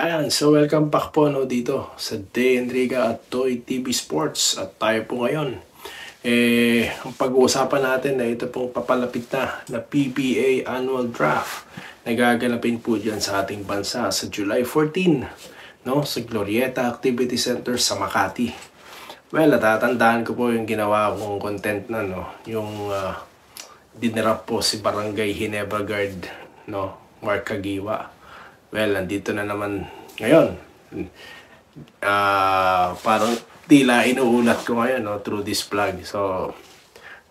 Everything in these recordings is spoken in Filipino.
Ayan, so welcome back po dito sa Day Enriga at Toy TV Sports. At tayo po ngayon, ang pag-uusapan natin na ito pong papalapit na PBA Annual Draft na gaganapin po dyan sa ating bansa sa July 14, no? Sa Glorieta Activity Center sa Makati. Well, natatandaan ko po yung ginawa kong content na, yung dinarap po si Barangay Ginebra Guard, Mark Kagiwa. Well, nandito na naman ngayon. Parang tila inuulat ko ngayon through this vlog. So,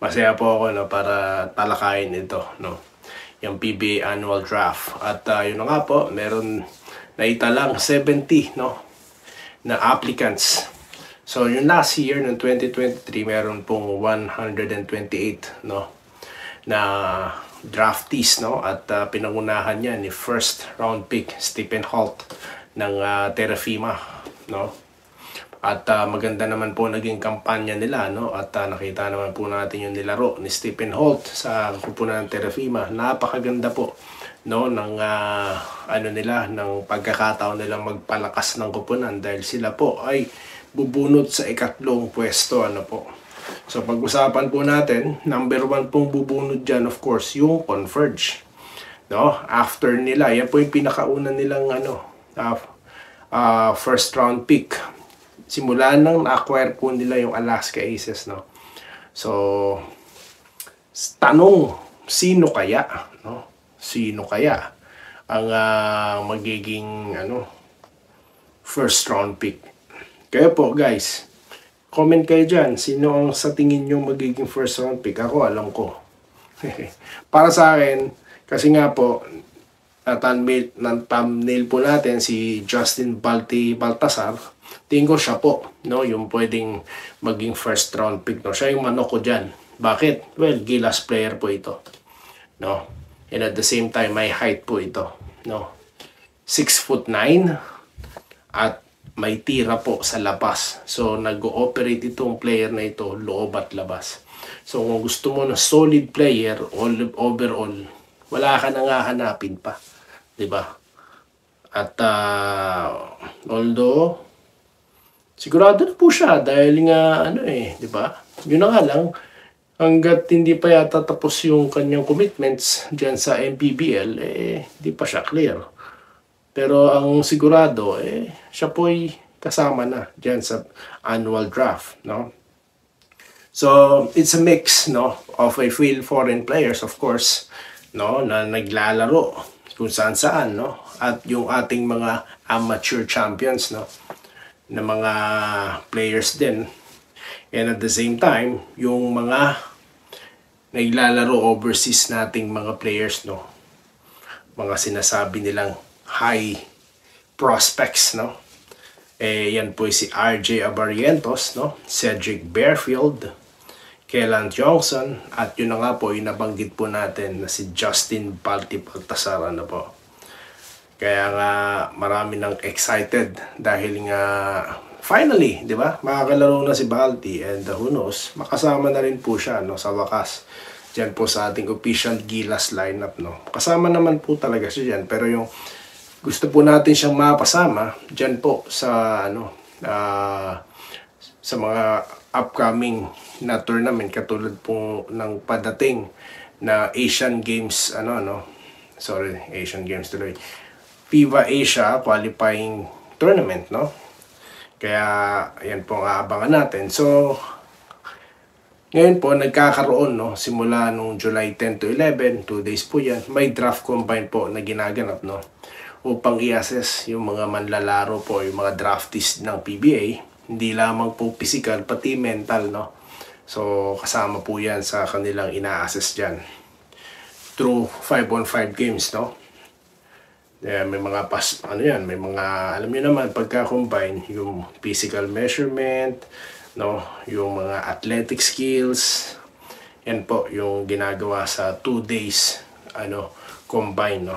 masaya po ako para talakayin ito, yung PBA Annual Draft. At yun na nga po, meron naitalang 70 na applicants. So, yung last year, ng 2023, meron pong 128 na draftees, at pinangunahan niya ni first round pick Stephen Holt ng Terrafina, at maganda naman po naging kampanya nila, at nakita naman po natin yung nilaro ni Stephen Holt sa kupunan ng Terrafina. Napakaganda po ng ng pagkakataon nilang magpalakas ng kupunan dahil sila po ay bubunot sa ikatlong pwesto po. So pag-usapan po natin, number 1 pong bubunod dyan, of course, yung Converge. After nila, yan po yung pinakauna nilang first round pick. Simulan nang na-acquire po nila yung Alaska Aces. So, tanong, sino kaya? Sino kaya ang magiging first round pick? Kaya po guys, comment kayo dyan, sino ang sa tingin nyo magiging first round pick? Ako, alam ko. Para sa akin, kasi nga po, thumbnail po natin si Justin Baltasar. Tingin ko siya po, yung pwedeng maging first round pick. Siya yung manok ko dyan. Bakit? Well, Gilas player po ito. And at the same time, may height po ito. 6'9" at may tira po sa labas. So, nag-ooperate itong player na ito, loob at labas. So, kung gusto mo na solid player, overall, wala ka nang hahanapin pa. Diba? At, although, sigurado na po siya dahil nga, diba? Yun na nga lang, hanggat hindi pa yata tapos yung kanyang commitments dyan sa MPBL, di pa siya clear. Pero ang sigurado, siya po'y kasama na dyan sa annual draft, So, it's a mix, of a few foreign players, of course, na naglalaro kung saan-saan, at yung ating mga amateur champions, na mga players din. And at the same time, yung mga naglalaro overseas nating mga players, mga sinasabi nilang high prospects, yan po si RJ Abarientos, Cedric Bearfield, Kellan Johnson, at yun na nga po, yung nabanggit po natin na si Justin Baltasar, po. Kaya nga marami nang excited dahil nga finally, di ba? Makakalaro na si Balti, and who knows, makasama na rin po siya sa wakas dyan po sa ating official Gilas lineup. Kasama naman po talaga siya dyan, pero yung gusto po natin siyang mapasama dyan po sa sa mga upcoming na tournament katulad po ng padating na Asian Games Asian Games tuloy. FIBA Asia qualifying tournament, Kaya ayan po ang aabangan natin. So ngayon po nagkakaroon simula nung July 10 to 11, 2 days po yan. May draft combine po na ginaganap upang i-assess yung mga manlalaro po, yung mga draftees ng PBA. Hindi lamang po physical, pati mental, So, kasama po yan sa kanilang ina-assess dyan. Through 5-on-5 games, may mga may mga, alam niyo naman, pagka-combine, yung physical measurement, yung mga athletic skills, yan po, yung ginagawa sa 2 days, combine,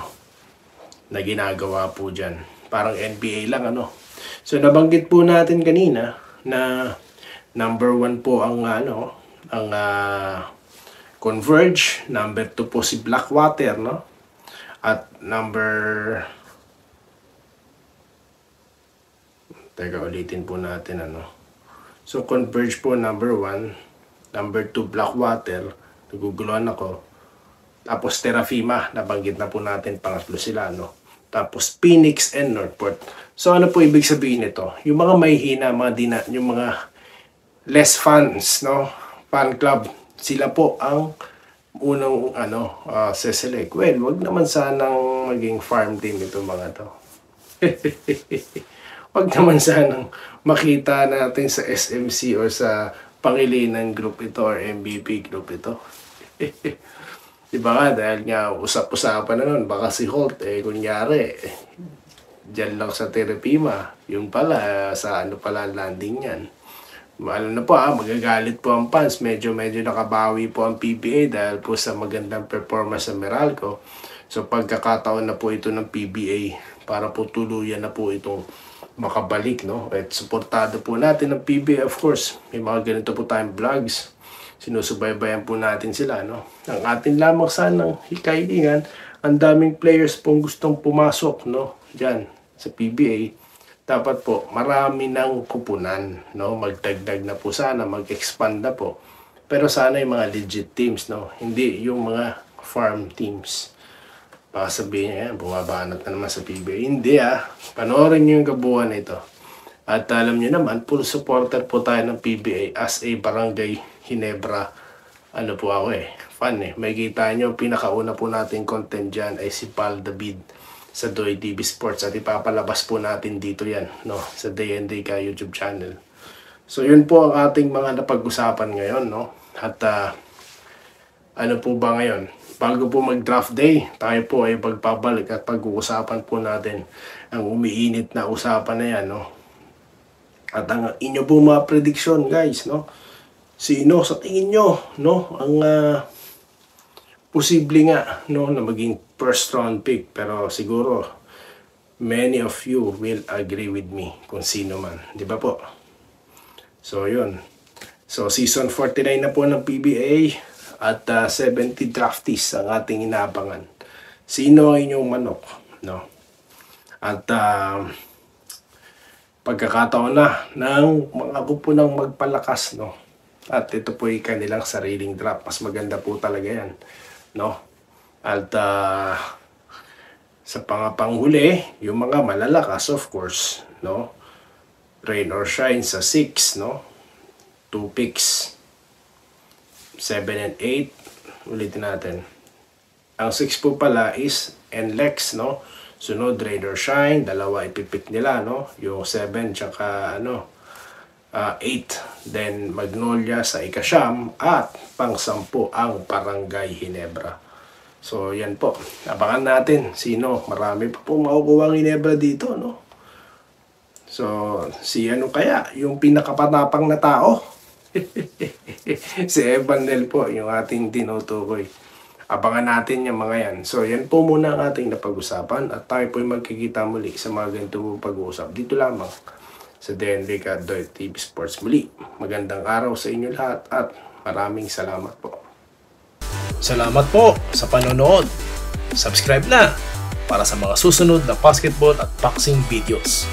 na ginagawa po dyan. Parang NBA lang, So, nabanggit po natin kanina na number 1 po ang Converge, number 2 po si Blackwater, at number Teka, ulitin po natin ano. So, Converge po number 1. Number 2, Blackwater. Naguguluhan ako. Tapos, Terrafima. Nabanggit na po natin. Pangatlo sila, no? Tapos, Phoenix and Northport. So, ano po ibig sabihin nito? Yung mga mahihina, yung mga less fans, no? Fan club. Sila po ang unang, seselect. Well, wag naman sanang maging farm team ito mga to. Wag naman sanang makita natin sa SMC or sa Pangilinan group ito or MVP group ito. Diba nga, dahil nga usap-usapan na nun, baka si Holt, kunyari, dyan lang sa Terrafima, yung pala, sa ano pala landing yan. Alam na po magagalit po ang fans, medyo nakabawi po ang PBA dahil po sa magandang performance sa Meralco. So pagkakataon na po ito ng PBA para po tuluyan na po itong makabalik, no? At suportado po natin ng PBA, of course. May mga ganito po tayong vlogs. Sinusubaybayan po natin sila, no? Ang atin lamang sanang hikahilingan, ang daming players pong gustong pumasok, no? Diyan sa PBA. Dapat po marami ng kupunan, no? Magdagdag na po sana, mag-expand na po. Pero sana yung mga legit teams, no? Hindi yung mga farm teams. Baka sabihin niya, bumabanat na naman sa PBA. Hindi panoorin niyo yung kabuuan na ito. At alam niyo naman, full supporter po tayo ng PBA as a Barangay Ginebra. Ano po ako fan May kita niyo, pinakauna po natin content dyan ay si Pal David sa Doy TV Sports. At ipapalabas po natin dito yan, no? Sa Day and Day ka YouTube channel. So yun po ang ating mga napag-usapan ngayon, no? At ano po ba ngayon? Bago po mag-draft day, tayo po ay pagpabalik at pag-uusapan po natin ang umiinit na usapan na yan, no? At ang inyo po mga prediction, guys, no? Sino sa tingin nyo, no? Ang posible nga, no, na maging first round pick. Pero siguro, many of you will agree with me kung sino man. Di ba po? So, yun. So, season 49 na po ng PBA. At 70 draftees ang ating inaabangan. Sino ang inyong manok, no? At pagkakataon na ng mga kupunang magpalakas, no? At ito po ay kanilang sariling draft. Mas maganda po talaga yan, no? At sa panghuli, yung mga malalakas, of course, no? Rain or shine sa 6, no? 2 picks. 7 and 8, ulitin natin. Ang 6 po pala is NLEX, no? Sunod, Rain or Shine, dalawa ipipick nila, no? Yung 7 tsaka 8. Then Magnolia sa ika-9 at pang-10 ang Barangay Ginebra. So yan po, abangan natin sino. Marami pa po makukuha ang Ginebra dito, no? So si ano kaya, yung pinakapatapang na tao? Si Evan Nel po, yung ating tinutukoy. Abangan natin yung mga yan. So, yan po muna ang ating napag-usapan at tayo po ay magkikita muli sa mga ganito po pag-uusap. Dito lamang sa DND Doy TV Sports muli. Magandang araw sa inyo lahat at maraming salamat po. Salamat po sa panonood. Subscribe na para sa mga susunod na basketball at boxing videos.